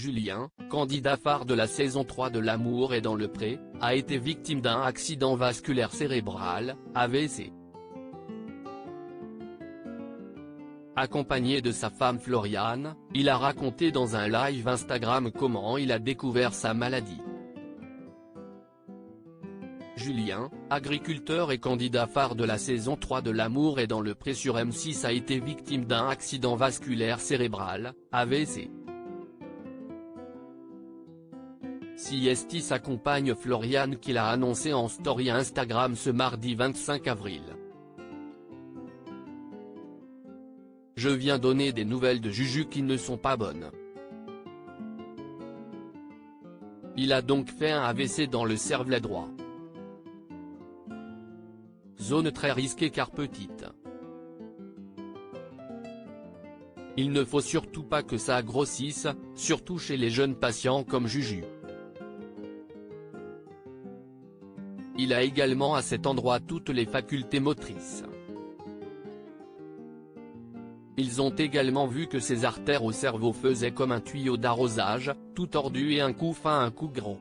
Julien, candidat phare de la saison 3 de L'amour est dans le pré, a été victime d'un accident vasculaire cérébral, AVC. Accompagné de sa femme Floriane, il a raconté dans un live Instagram comment il a découvert sa maladie. Julien, agriculteur et candidat phare de la saison 3 de L'amour est dans le pré sur M6 a été victime d'un accident vasculaire cérébral, AVC. CST s'accompagne Floriane qui l'a annoncé en story Instagram ce mardi 25 avril. Je viens donner des nouvelles de Juju qui ne sont pas bonnes. Il a donc fait un AVC dans le cervelet droit. Zone très risquée car petite. Il ne faut surtout pas que ça grossisse, surtout chez les jeunes patients comme Juju. Il a également à cet endroit toutes les facultés motrices. Ils ont également vu que ses artères au cerveau faisaient comme un tuyau d'arrosage, tout tordu et un coup fin un coup gros.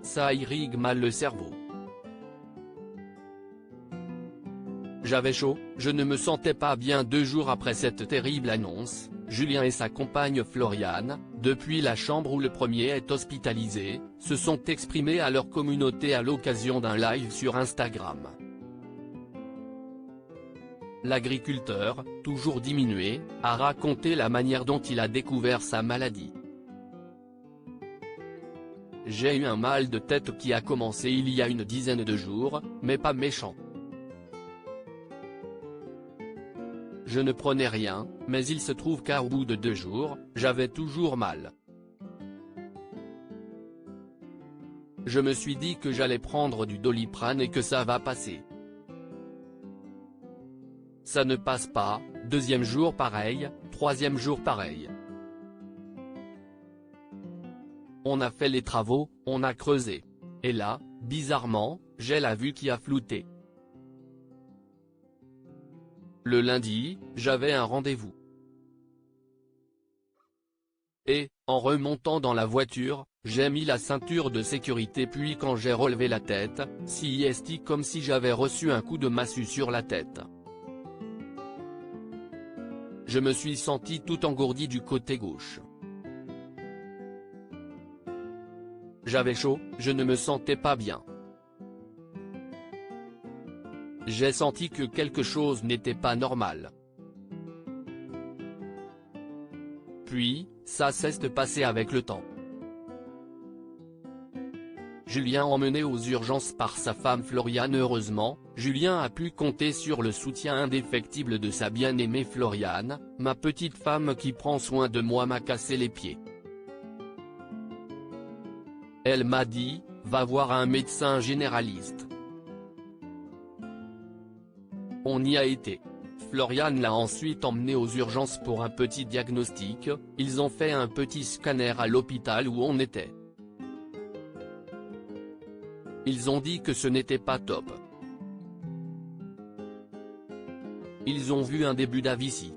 Ça irrigue mal le cerveau. J'avais chaud, je ne me sentais pas bien 2 jours après cette terrible annonce. Julien et sa compagne Floriane, depuis la chambre où le premier est hospitalisé, se sont exprimés à leur communauté à l'occasion d'un live sur Instagram. L'agriculteur, toujours diminué, a raconté la manière dont il a découvert sa maladie. J'ai eu un mal de tête qui a commencé il y a une dizaine de jours, mais pas méchant. Je ne prenais rien, mais il se trouve qu'au bout de 2 jours, j'avais toujours mal. Je me suis dit que j'allais prendre du Doliprane et que ça va passer. Ça ne passe pas, 2e jour pareil, 3e jour pareil. On a fait les travaux, on a creusé. Et là, bizarrement, j'ai la vue qui a flouté. Le lundi, j'avais un rendez-vous. Et, en remontant dans la voiture, j'ai mis la ceinture de sécurité puis quand j'ai relevé la tête, CST comme si j'avais reçu un coup de massue sur la tête. Je me suis senti tout engourdi du côté gauche. J'avais chaud, je ne me sentais pas bien. J'ai senti que quelque chose n'était pas normal. Puis, ça cesse de passer avec le temps. Julien emmené aux urgences par sa femme Floriane. Heureusement, Julien a pu compter sur le soutien indéfectible de sa bien-aimée Floriane, ma petite femme qui prend soin de moi m'a cassé les pieds. Elle m'a dit, va voir un médecin généraliste. On y a été. Floriane l'a ensuite emmené aux urgences pour un petit diagnostic, ils ont fait un petit scanner à l'hôpital où on était. Ils ont dit que ce n'était pas top. Ils ont vu un début d'AVC.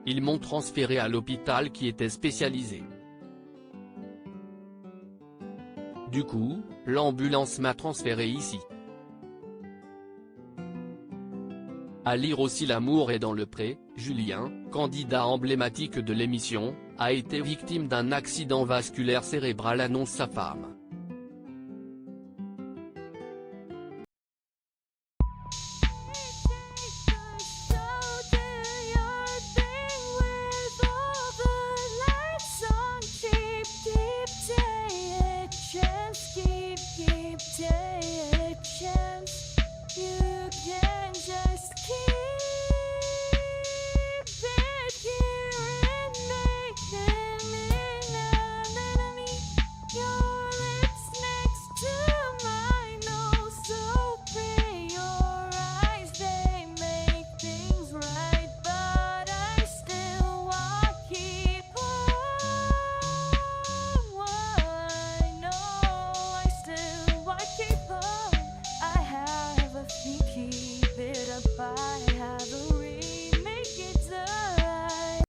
Ils m'ont transféré à l'hôpital qui était spécialisé. Du coup, l'ambulance m'a transféré ici. À lire aussi L'amour est dans le pré, Julien, candidat emblématique de l'émission, a été victime d'un accident vasculaire cérébral annonce sa femme.